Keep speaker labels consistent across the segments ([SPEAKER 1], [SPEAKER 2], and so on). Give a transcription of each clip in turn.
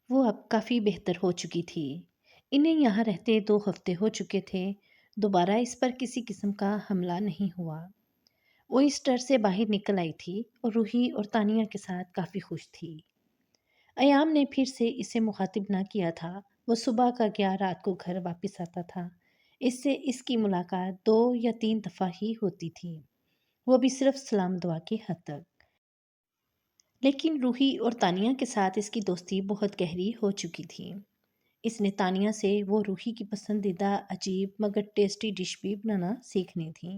[SPEAKER 1] وہ اب کافی بہتر ہو چکی تھی۔ انہیں یہاں رہتے 2 ہفتے ہو چکے تھے۔ دوبارہ اس پر کسی قسم کا حملہ نہیں ہوا۔ وہ اس ڈر سے باہر نکل آئی تھی اور روحی اور تانیہ کے ساتھ کافی خوش تھی۔ ایام نے پھر سے اسے مخاطب نہ کیا تھا۔ وہ صبح کا گیا رات کو گھر واپس آتا تھا۔ اس سے اس کی ملاقات 2 یا 3 دفعہ ہی ہوتی تھی، وہ بھی صرف سلام دعا کی حد تک۔ لیکن روحی اور تانیہ کے ساتھ اس کی دوستی بہت گہری ہو چکی تھی۔ اس نے تانیہ سے وہ روحی کی پسندیدہ عجیب مگر ٹیسٹی ڈش بھی بنانا سیکھنی تھی،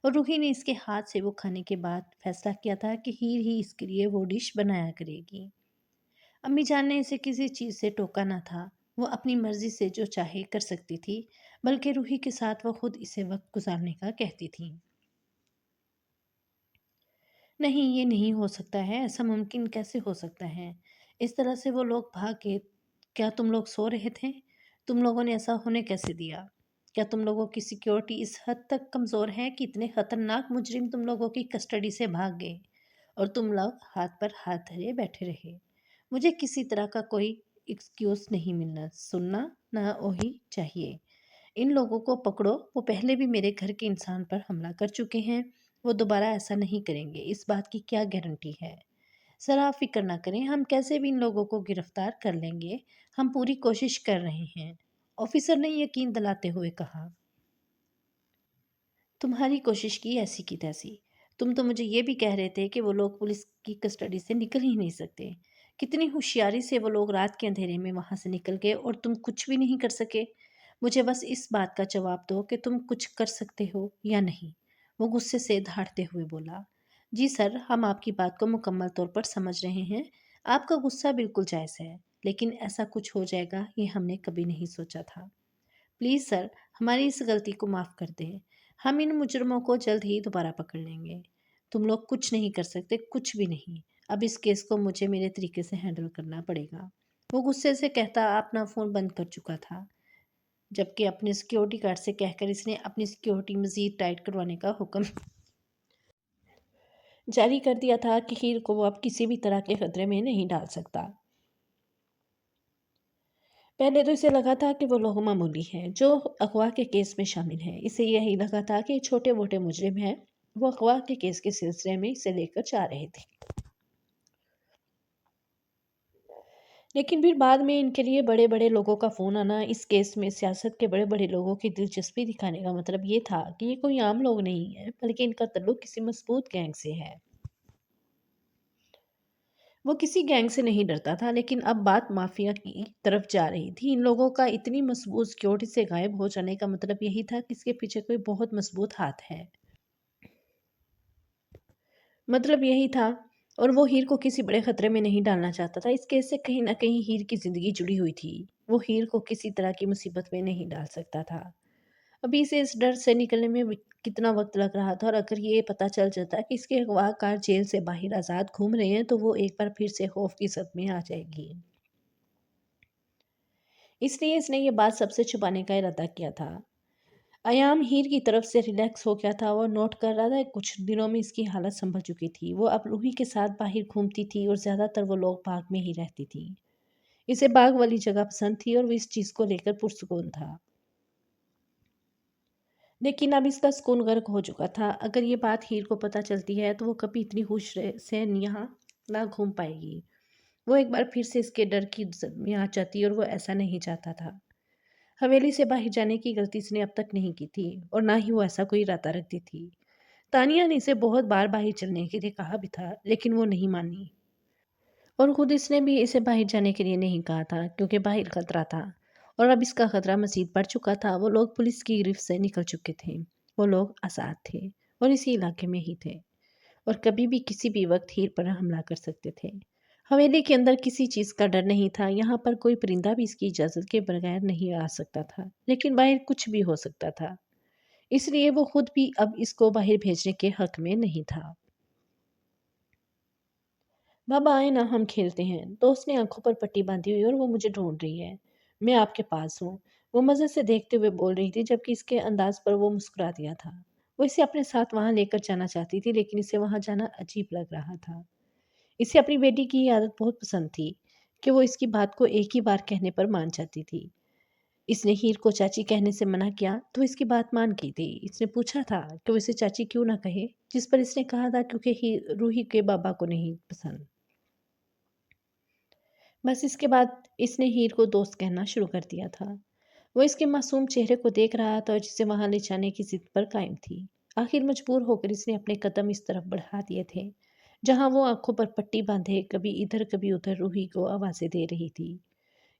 [SPEAKER 1] اور روحی نے اس کے ہاتھ سے وہ کھانے کے بعد فیصلہ کیا تھا کہ ہیر ہی اس کے لیے وہ ڈش بنایا کرے گی۔ امی جان نے اسے کسی چیز سے ٹوکا نہ تھا۔ وہ اپنی مرضی سے جو چاہے کر سکتی تھی، بلکہ روحی کے ساتھ وہ خود اسے وقت گزارنے کا کہتی تھی۔ نہیں، یہ نہیں ہو سکتا ہے، ایسا ممکن کیسے ہو سکتا ہے؟ اس طرح سے وہ لوگ بھاگ گئے۔ کیا تم لوگ سو رہے تھے؟ تم لوگوں نے ایسا ہونے کیسے دیا؟ کیا تم لوگوں کی سیکیورٹی اس حد تک کمزور ہے کہ اتنے خطرناک مجرم تم لوگوں کی کسٹڈی سے بھاگ گئے اور تم لوگ ہاتھ پر ہاتھ دھرے بیٹھے رہے؟ مجھے کسی طرح کا کوئی ایکسکیوز نہیں ملنا، سننا نہ وہی چاہیے۔ ان لوگوں کو پکڑو، وہ پہلے بھی میرے گھر کے انسان پر حملہ کر چکے ہیں، وہ دوبارہ ایسا نہیں کریں گے، اس بات کی کیا گارنٹی ہے؟ ذرا فکر نہ کریں، ہم کیسے بھی ان لوگوں کو گرفتار کر لیں گے، ہم پوری کوشش کر رہے ہیں، آفیسر نے یقین دلاتے ہوئے کہا۔ تمہاری کوشش کی ایسی کی تیسی، تم تو مجھے یہ بھی کہہ رہے تھے کہ وہ لوگ پولیس کی کسٹڈی سے نکل ہی نہیں سکتے۔ کتنی ہوشیاری سے وہ لوگ رات کے اندھیرے میں وہاں سے نکل گئے اور تم کچھ بھی نہیں کر سکے۔ مجھے بس اس بات کا جواب دو کہ تم کچھ کر سکتے ہو یا نہیں، وہ غصے سے دھاڑتے ہوئے بولا۔ جی سر، ہم آپ کی بات کو مکمل طور پر سمجھ رہے ہیں، آپ کا غصہ بالکل جائز ہے، لیکن ایسا کچھ ہو جائے گا یہ ہم نے کبھی نہیں سوچا تھا۔ پلیز سر، ہماری اس غلطی کو معاف کر دیں، ہم ان مجرموں کو جلد ہی دوبارہ پکڑ لیں گے۔ تم لوگ کچھ نہیں کر سکتے، کچھ بھی نہیں، اب اس کیس کو مجھے میرے طریقے سے ہینڈل کرنا پڑے گا، وہ غصے سے کہتا اپنا فون بند کر چکا تھا، جبکہ اپنے سیکیورٹی گارڈ سے کہہ کر اس نے اپنی سیکیورٹی مزید ٹائٹ کروانے کا حکم جاری کر دیا تھا کہ ہیر کو وہ اب کسی بھی طرح کے خطرے میں نہیں ڈال سکتا۔ پہلے تو اسے لگا تھا کہ وہ لوگ معمولی ہیں جو اغوا کے کیس میں شامل ہیں، اسے یہی لگا تھا کہ چھوٹے موٹے مجرم ہیں، وہ اغوا کے کیس کے سلسلے میں اسے لے کر جا رہے تھے۔ لیکن پھر بعد میں ان کے لیے بڑے بڑے لوگوں کا فون آنا، اس کیس میں سیاست کے بڑے بڑے لوگوں کی دلچسپی دکھانے کا مطلب یہ تھا کہ یہ کوئی عام لوگ نہیں ہے، بلکہ ان کا تعلق کسی مضبوط گینگ سے ہے۔ وہ کسی گینگ سے نہیں ڈرتا تھا، لیکن اب بات مافیا کی طرف جا رہی تھی۔ ان لوگوں کا اتنی مضبوط سیکیورٹی سے غائب ہو جانے کا مطلب یہی تھا کہ اس کے پیچھے کوئی بہت مضبوط ہاتھ ہے۔ مطلب یہی تھا، اور وہ ہیر کو کسی بڑے خطرے میں نہیں ڈالنا چاہتا تھا۔ اس کیس سے کہیں نہ کہیں ہیر کی زندگی جڑی ہوئی تھی، وہ ہیر کو کسی طرح کی مصیبت میں نہیں ڈال سکتا تھا۔ ابھی سے اس ڈر سے نکلنے میں کتنا وقت لگ رہا تھا، اور اگر یہ پتہ چل جاتا کہ اس کے اغوا کار جیل سے باہر آزاد گھوم رہے ہیں تو وہ ایک بار پھر سے خوف کی زد میں آ جائے گی۔ اس لیے اس نے یہ بات سب سے چھپانے کا ارادہ کیا تھا۔ ایام ہیر کی طرف سے ریلیکس ہو گیا تھا اور نوٹ کر رہا تھا کہ کچھ دنوں میں اس کی حالت سنبھل چکی تھی۔ وہ اب روحی کے ساتھ باہر گھومتی تھی اور زیادہ تر وہ لوگ باغ میں ہی رہتی تھی۔ اسے باغ والی جگہ پسند تھی اور وہ اس چیز کو لے کر پرسکون تھا۔ لیکن اب اس کا سکون غرق ہو چکا تھا۔ اگر یہ بات ہیر کو پتہ چلتی ہے تو وہ کبھی اتنی خوش سے یہاں نہ گھوم پائے گی۔ وہ ایک بار پھر سے اس کے ڈر کی زد میں آ جاتی اور وہ ایسا نہیں چاہتا تھا۔ حویلی سے باہر جانے کی غلطی اس نے اب تک نہیں کی تھی، اور نہ ہی وہ ایسا کوئی ارادہ رکھتی تھی۔ تانیہ نے اسے بہت بار باہر چلنے کے لیے کہا بھی تھا، لیکن وہ نہیں مانی، اور خود اس نے بھی اسے باہر جانے کے لیے نہیں کہا تھا کیونکہ باہر خطرہ تھا، اور اب اس کا خطرہ مزید بڑھ چکا تھا۔ وہ لوگ پولیس کی گرفت سے نکل چکے تھے، وہ لوگ آزاد تھے اور اسی علاقے میں ہی تھے، اور کبھی بھی کسی بھی وقت ہیر پر حملہ کر سکتے تھے۔ حویلی کے اندر کسی چیز کا ڈر نہیں تھا، یہاں پر کوئی پرندہ بھی اس کی اجازت کے بغیر نہیں آ سکتا تھا، لیکن باہر کچھ بھی ہو سکتا تھا، اس لیے وہ خود بھی اب اس کو باہر بھیجنے کے حق میں نہیں تھا۔ بابا آئے نا، ہم کھیلتے ہیں، دوست نے آنکھوں پر پٹی باندھی ہوئی، اور وہ مجھے ڈھونڈ رہی ہے، میں آپ کے پاس ہوں، وہ مزے سے دیکھتے ہوئے بول رہی تھی، جبکہ اس کے انداز پر وہ مسکرا دیا تھا۔ وہ اسے اپنے ساتھ وہاں لے کر جانا چاہتی تھی، لیکن اسے وہاں جانا عجیب لگ رہا تھا۔ اسے اپنی بیٹی کی یہ عادت بہت پسند تھی کہ وہ اس کی بات کو ایک ہی بار کہنے پر مان جاتی تھی۔ اس نے ہیر کو چاچی کہنے سے منع کیا تو اس کی بات مان کی تھی۔ اس نے پوچھا تھا کہ وہ اسے چاچی کیوں نہ کہے، جس پر اس نے کہا تھا کیونکہ روحی کے بابا کو نہیں پسند۔ بس اس کے بعد اس نے ہیر کو دوست کہنا شروع کر دیا تھا۔ وہ اس کے معصوم چہرے کو دیکھ رہا تھا اور جسے وہاں لے جانے کی ضد پر قائم تھی۔ آخر مجبور ہو کر اس نے اپنے قدم اس طرف بڑھا دیے تھے جہاں وہ آنکھوں پر پٹی باندھے کبھی ادھر کبھی ادھر روحی کو آوازیں دے رہی تھی۔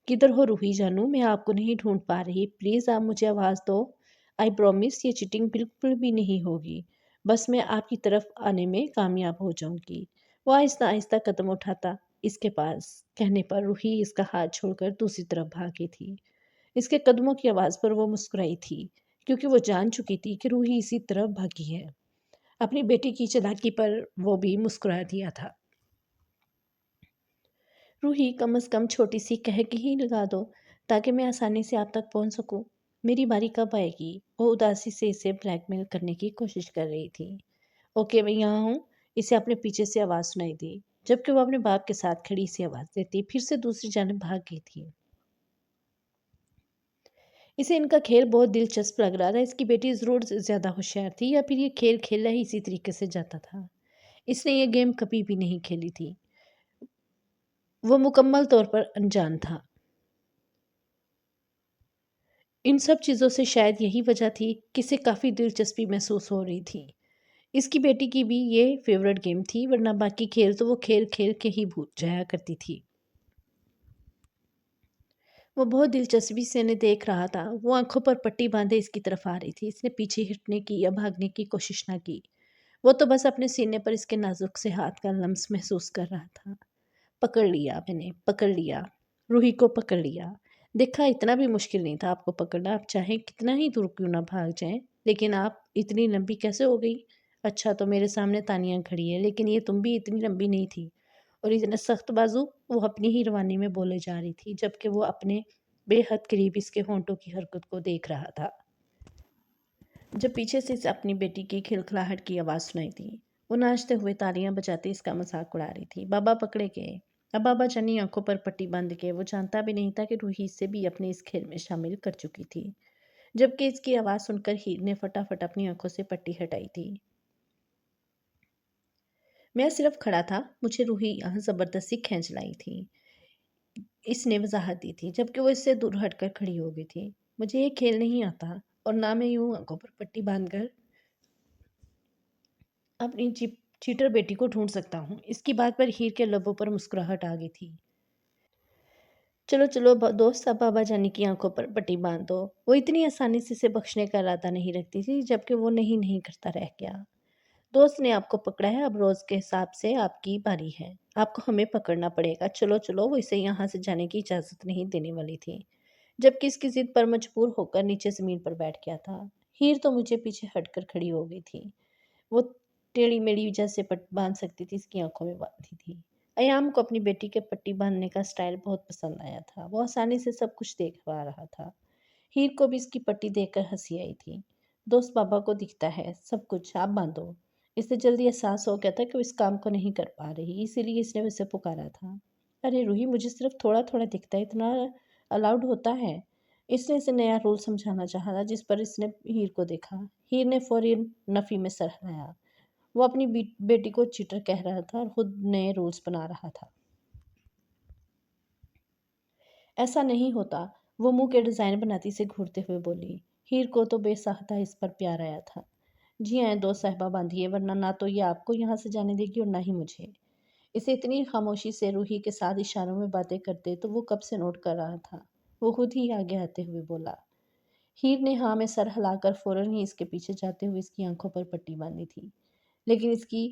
[SPEAKER 1] کدھر ہو روحی جانو، میں آپ کو نہیں ڈھونڈ پا رہی، پلیز آپ مجھے آواز دو۔ آئی پرومس یہ چیٹنگ بالکل بھی نہیں ہوگی، بس میں آپ کی طرف آنے میں کامیاب ہو جاؤں گی۔ وہ آہستہ آہستہ قدم اٹھاتا اس کے پاس کہنے پر روحی اس کا ہاتھ چھوڑ کر دوسری طرف بھاگی تھی۔ اس کے قدموں کی آواز پر وہ مسکرائی تھی کیونکہ وہ جان چکی تھی کہ روحی اسی طرف بھاگی ہے۔ اپنی بیٹی کی چالاکی پر وہ بھی مسکرا دیا تھا۔ روحی کم از کم چھوٹی سی کہہ کے ہی لگا دو تاکہ میں آسانی سے آپ تک پہنچ سکوں۔ میری باری کب آئے گی؟ وہ اداسی سے اسے بلیک میل کرنے کی کوشش کر رہی تھی۔ اوکے میں یہاں ہوں، اسے اپنے پیچھے سے آواز سنائی دی جبکہ وہ اپنے باپ کے ساتھ کھڑی سی آواز دیتی پھر سے دوسری جانب بھاگ گئی تھی۔ اسے ان کا کھیل بہت دلچسپ لگ رہا تھا۔ اس کی بیٹی ضرور زیادہ ہوشیار تھی یا پھر یہ کھیل کھیلا ہی اسی طریقے سے جاتا تھا۔ اس نے یہ گیم کبھی بھی نہیں کھیلی تھی۔ وہ مکمل طور پر انجان تھا۔ ان سب چیزوں سے شاید یہی وجہ تھی کہ اسے کافی دلچسپی محسوس ہو رہی تھی۔ اس کی بیٹی کی بھی یہ فیورٹ گیم تھی، ورنہ باقی کھیل تو وہ کھیل کھیل کے ہی بھول جایا کرتی تھی۔ وہ بہت دلچسپی سے انہیں دیکھ رہا تھا۔ وہ آنکھوں پر پٹی باندھے اس کی طرف آ رہی تھی۔ اس نے پیچھے ہٹنے کی یا بھاگنے کی کوشش نہ کی۔ وہ تو بس اپنے سینے پر اس کے نازک سے ہاتھ کا لمس محسوس کر رہا تھا۔ پکڑ لیا میں نے، پکڑ لیا، روحی کو پکڑ لیا۔ دیکھا اتنا بھی مشکل نہیں تھا آپ کو پکڑنا، آپ چاہیں کتنا ہی دور کیوں نہ بھاگ جائیں، لیکن آپ اتنی لمبی کیسے ہو گئی؟ اچھا تو میرے سامنے تانیہ کھڑی ہے لیکن یہ تم بھی اتنی لمبی نہیں تھی، اور اتنا سخت بازو۔ وہ اپنی ہی روانی میں بولے جا رہی تھی جبکہ وہ اپنے بے حد قریب اس کے ہونٹوں کی حرکت کو دیکھ رہا تھا۔ جب پیچھے سے اپنی بیٹی کی کھلکھلاہٹ کی آواز سنائی دی، وہ ناچتے ہوئے تالیاں بجاتے اس کا مذاق اڑا رہی تھی۔ بابا پکڑے گئے۔ اب بابا جانی آنکھوں پر پٹی باندھ کے وہ جانتا بھی نہیں تھا کہ روحی سے بھی اپنے اس کھیل میں شامل کر چکی تھی، جبکہ اس کی آواز سن کر ہیر نے فٹافٹ اپنی آنکھوں سے پٹی ہٹائی تھی۔ میں صرف کھڑا تھا، مجھے روحی یہاں زبردستی کھینچ لائی تھی، اس نے وضاحت دی تھی جبکہ وہ اس سے دور ہٹ کر کھڑی ہو گئی تھی۔ مجھے یہ کھیل نہیں آتا اور نہ میں یوں آنکھوں پر پٹی باندھ کر اپنی چیٹر بیٹی کو ڈھونڈ سکتا ہوں۔ اس کی بات پر ہیر کے لبوں پر مسکراہٹ آ گئی تھی۔ چلو چلو دوست، اب بابا جانی کی آنکھوں پر پٹی باندھ دو۔ وہ اتنی آسانی سے اسے بخشنے کا ارادہ نہیں رکھتی تھی جبکہ وہ نہیں کرتا رہ گیا۔ دوست نے آپ کو پکڑا ہے، اب روز کے حساب سے آپ کی باری ہے، آپ کو ہمیں پکڑنا پڑے گا۔ چلو چلو، وہ اسے یہاں سے جانے کی اجازت نہیں دینے والی تھی جبکہ اس کی ضد پر مجبور ہو کر نیچے زمین پر بیٹھ گیا تھا۔ ہیر تو مجھے پیچھے ہٹ کر کھڑی ہو گئی تھی۔ وہ ٹیڑھی میڑھی جیسے باندھ سکتی تھی، اس کی آنکھوں میں باندھی تھی۔ ایام کو اپنی بیٹی کے پٹی باندھنے کا سٹائل بہت پسند آیا تھا۔ وہ آسانی سے سب کچھ دیکھ پا رہا تھا۔ ہیر کو بھی اس کی پٹی دیکھ کر ہنسی آئی تھی۔ دوست بابا کو دکھتا ہے سب کچھ، آپ باندھو۔ اس سے جلدی احساس ہو گیا تھا کہ وہ اس کام کو نہیں کر پا رہی، اسی لیے اس نے اسے پکارا تھا۔ ارے روحی، مجھے صرف تھوڑا تھوڑا دکھتا ہے، اتنا الاؤڈ ہوتا ہے؟ اس نے اسے نیا رول سمجھانا چاہا تھا جس پر اس نے ہیر کو دیکھا۔ ہیر نے فوری نفی میں سر ہلایا۔ وہ اپنی بیٹی کو چیٹر کہہ رہا تھا اور خود نئے رولز بنا رہا تھا۔ ایسا نہیں ہوتا، وہ منہ کے ڈیزائن بناتی سے گھورتے ہوئے بولی۔ ہیر کو تو بے ساختہ اس پر پیار آیا تھا۔ جی آئیں دوست صاحبہ، باندھیے، ورنہ نہ تو یہ آپ کو یہاں سے جانے دے گی اور نہ ہی مجھے۔ اسے اتنی خاموشی سے روحی کے ساتھ اشاروں میں باتیں کرتے تو وہ کب سے نوٹ کر رہا تھا۔ وہ خود ہی آگے آتے ہوئے بولا۔ ہیر نے ہاں میں سر ہلا کر فوراً ہی اس کے پیچھے جاتے ہوئے اس کی آنکھوں پر پٹی باندھی تھی، لیکن اس کی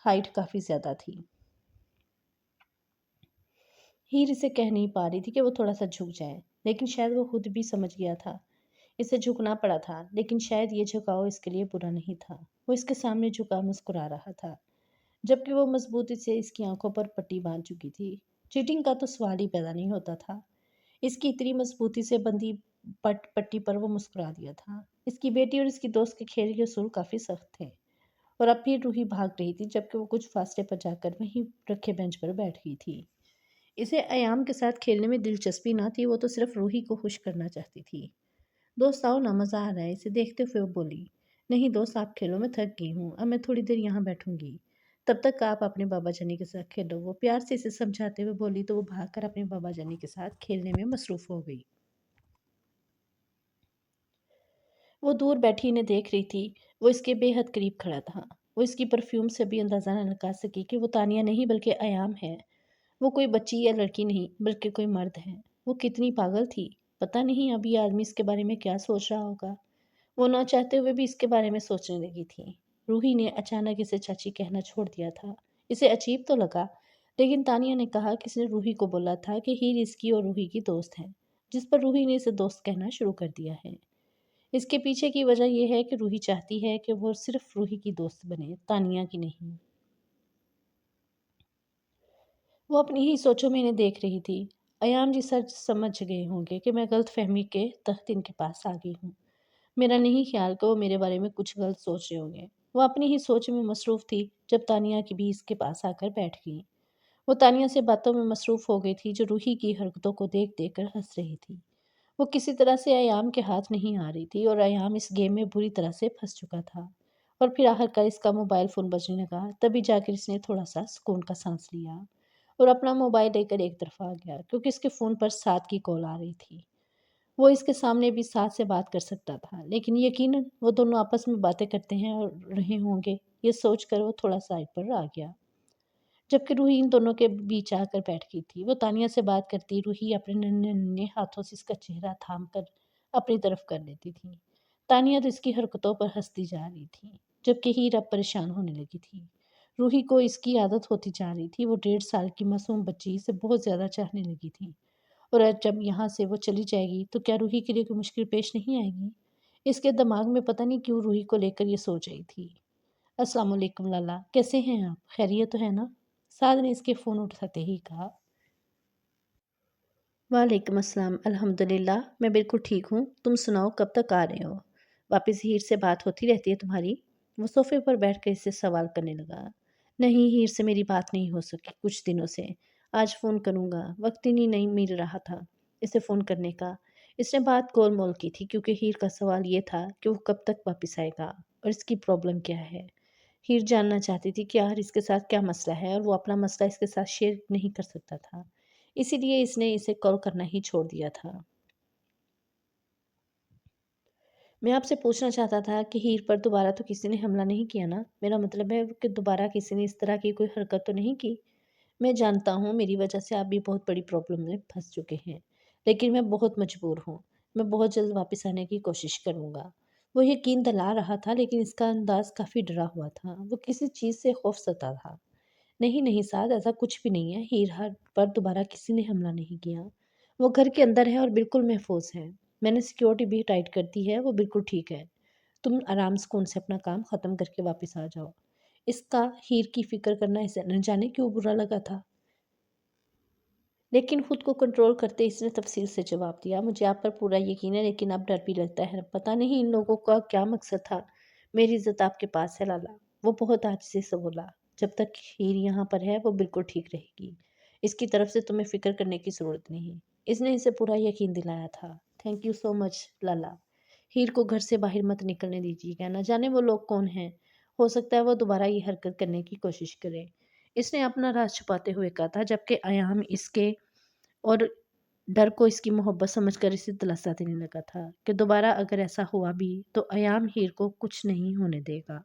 [SPEAKER 1] ہائٹ کافی زیادہ تھی۔ ہیر اسے کہہ نہیں پا رہی تھی کہ وہ تھوڑا سا جھک جائے، لیکن شاید وہ خود بھی سمجھ گیا تھا۔ اسے جھکنا پڑا تھا، لیکن شاید یہ جھکاؤ اس کے لیے برا نہیں تھا۔ وہ اس کے سامنے جھکا مسکرا رہا تھا جبکہ وہ مضبوطی سے اس کی آنکھوں پر پٹی باندھ چکی تھی۔ چیٹنگ کا تو سوال ہی پیدا نہیں ہوتا تھا۔ اس کی اتنی مضبوطی سے بندھی پٹی پر وہ مسکرا دیا تھا۔ اس کی بیٹی اور اس کی دوست کے کھیل کے اصول کافی سخت تھے، اور اب پھر روحی بھاگ رہی تھی جبکہ وہ کچھ فاصلے پر جا کر وہیں رکھے بینچ پر بیٹھ گئی تھی۔ اسے ایام کے ساتھ کھیلنے میں دلچسپی نہ تھی، وہ تو صرف روحی کو خوش کرنا چاہتی تھی۔ دوست آؤ نا، مزہ آ رہا ہے، اسے دیکھتے ہوئے وہ بولی۔ نہیں دوست، آپ کھیلو، میں تھک گئی ہوں، اب میں تھوڑی دیر یہاں بیٹھوں گی، تب تک آپ اپنے بابا جانی کے ساتھ کھیلو، وہ پیار سے اسے سمجھاتے ہوئے بولی تو وہ بھاگ کر اپنے بابا جانی کے ساتھ کھیلنے میں مصروف ہو گئی۔ وہ دور بیٹھی انہیں دیکھ رہی تھی، وہ اس کے بے حد قریب کھڑا تھا۔ وہ اس کی پرفیوم سے بھی اندازہ نہ لگا سکی کہ وہ تانیہ نہیں بلکہ ایام ہے۔ وہ کوئی بچی یا لڑکی نہیں بلکہ کوئی مرد ہے۔ وہ کتنی پاگل تھی، پتہ نہیں اب یہ آدمی اس کے بارے میں کیا سوچ رہا ہوگا۔ وہ نہ چاہتے ہوئے بھی اس کے بارے میں سوچنے لگی تھی۔ روحی نے اچانک اسے چاچی کہنا چھوڑ دیا تھا۔ اسے عجیب تو لگا، لیکن تانیہ نے کہا کہ اس نے روحی کو بولا تھا کہ ہیر اس کی اور روحی کی دوست ہے، جس پر روحی نے اسے دوست کہنا شروع کر دیا ہے۔ اس کے پیچھے کی وجہ یہ ہے کہ روحی چاہتی ہے کہ وہ صرف روحی کی دوست بنے، تانیہ کی نہیں۔ وہ اپنی ہی سوچوں میں انہیں دیکھ رہی تھی۔ ایام جی سچ سمجھ گئے ہوں گے کہ میں غلط فہمی کے تحت ان کے پاس آ گئی ہوں۔ میرا نہیں خیال کہ وہ میرے بارے میں کچھ غلط سوچ رہے ہوں گے۔ وہ اپنی ہی سوچ میں مصروف تھی جب تانیہ کی بھی اس کے پاس آ کر بیٹھ گئی۔ وہ تانیہ سے باتوں میں مصروف ہو گئی تھی جو روحی کی حرکتوں کو دیکھ دیکھ کر ہنس رہی تھی۔ وہ کسی طرح سے ایام کے ہاتھ نہیں آ رہی تھی اور ایام اس گیم میں بری طرح سے پھنس چکا تھا۔ اور پھر آخرکار اس کا موبائل فون بجنے لگا، تبھی جا کر اس نے تھوڑا سا سکون کا سانس لیا اور اپنا موبائل لے کر ایک طرف آ گیا، کیونکہ اس کے فون پر سات کی کال آ رہی تھی۔ وہ اس کے سامنے بھی ساتھ سے بات کر سکتا تھا، لیکن یقیناً وہ دونوں آپس میں باتیں کرتے ہیں اور رہے ہوں گے، یہ سوچ کر وہ تھوڑا سائڈ پر آ گیا۔ جبکہ روحی ان دونوں کے بیچ آ کر بیٹھ گئی تھی۔ وہ تانیہ سے بات کرتی، روحی اپنے ننھے ننھے ہاتھوں سے اس کا چہرہ تھام کر اپنی طرف کر لیتی تھی۔ تانیہ تو اس کی حرکتوں پر ہنستی جا رہی تھی، جبکہ ہیر اب پریشان ہونے لگی تھی۔ روحی کو اس کی عادت ہوتی جا رہی تھی، وہ 1.5 سال کی معصوم بچی سے بہت زیادہ چاہنے لگی تھی۔ اور آج جب یہاں سے وہ چلی جائے گی تو کیا روحی کے لیے کوئی مشکل پیش نہیں آئے گی؟ اس کے دماغ میں پتہ نہیں کیوں روحی کو لے کر یہ سوچ رہی تھی۔ السلام علیکم لالا، کیسے ہیں آپ؟ خیریت تو ہے نا؟ سعد نے اس کے فون اٹھاتے ہی کہا۔ وعلیکم السلام، الحمدللہ میں بالکل ٹھیک ہوں، تم سناؤ کب تک آ رہے ہو؟ واپس ہیر سے بات ہوتی رہتی ہے تمہاری؟ وہ صوفے پر بیٹھ کر اسے سوال کرنے لگا۔ نہیں، ہیر سے میری بات نہیں ہو سکی کچھ دنوں سے، آج فون کروں گا، وقت ہی نہیں مل رہا تھا اسے فون کرنے کا۔ اس نے بات گول مول کی تھی کیونکہ ہیر کا سوال یہ تھا کہ وہ کب تک واپس آئے گا اور اس کی پرابلم کیا ہے۔ ہیر جاننا چاہتی تھی کہ آخر اس کے ساتھ کیا مسئلہ ہے اور وہ اپنا مسئلہ اس کے ساتھ شیئر نہیں کر سکتا تھا، اسی لیے اس نے اسے کال کرنا ہی چھوڑ دیا تھا۔ میں آپ سے پوچھنا چاہتا تھا کہ ہیر پر دوبارہ تو کسی نے حملہ نہیں کیا نا؟ میرا مطلب ہے کہ دوبارہ کسی نے اس طرح کی کوئی حرکت تو نہیں کی؟ میں جانتا ہوں میری وجہ سے آپ بھی بہت بڑی پرابلم میں پھنس چکے ہیں، لیکن میں بہت مجبور ہوں، میں بہت جلد واپس آنے کی کوشش کروں گا۔ وہ یقین دلا رہا تھا لیکن اس کا انداز کافی ڈرا ہوا تھا، وہ کسی چیز سے خوف زدہ تھا۔ نہیں نہیں سعد، ایسا کچھ بھی نہیں ہے، ہیر پر دوبارہ کسی نے حملہ نہیں کیا، وہ گھر کے اندر ہے اور بالکل محفوظ ہے، میں نے سیکیورٹی بھی ٹائٹ کر دی ہے، وہ بالکل ٹھیک ہے، تم آرام سکون سے اپنا کام ختم کر کے واپس آ جاؤ۔ اس کا ہیر کی فکر کرنا اسے نہ جانے کیوں برا لگا تھا، لیکن خود کو کنٹرول کرتے اس نے تفصیل سے جواب دیا۔ مجھے آپ پر پورا یقین ہے لیکن اب ڈر بھی لگتا ہے، پتہ نہیں ان لوگوں کا کیا مقصد تھا۔ میری عزت آپ کے پاس ہے لالا، وہ بہت عاجزی سے بولا۔ جب تک ہیر یہاں پر ہے وہ بالکل ٹھیک رہے گی، اس کی طرف سے تمہیں فکر کرنے کی ضرورت نہیں، اس نے اسے پورا یقین دلایا تھا۔ تھینک یو سو مچ لالا، ہیر کو گھر سے باہر مت نکلنے دیجیے گا، نہ جانے وہ لوگ کون ہیں، ہو سکتا ہے وہ دوبارہ یہ حرکت کرنے کی کوشش کرے، اس نے اپنا راز چھپاتے ہوئے کہا تھا، جبکہ ایام اس کے اور ڈر کو اس کی محبت سمجھ کر اسے دلاسا دینے لگا تھا کہ دوبارہ اگر ایسا ہوا بھی تو ایام ہیر کو کچھ نہیں ہونے دے گا۔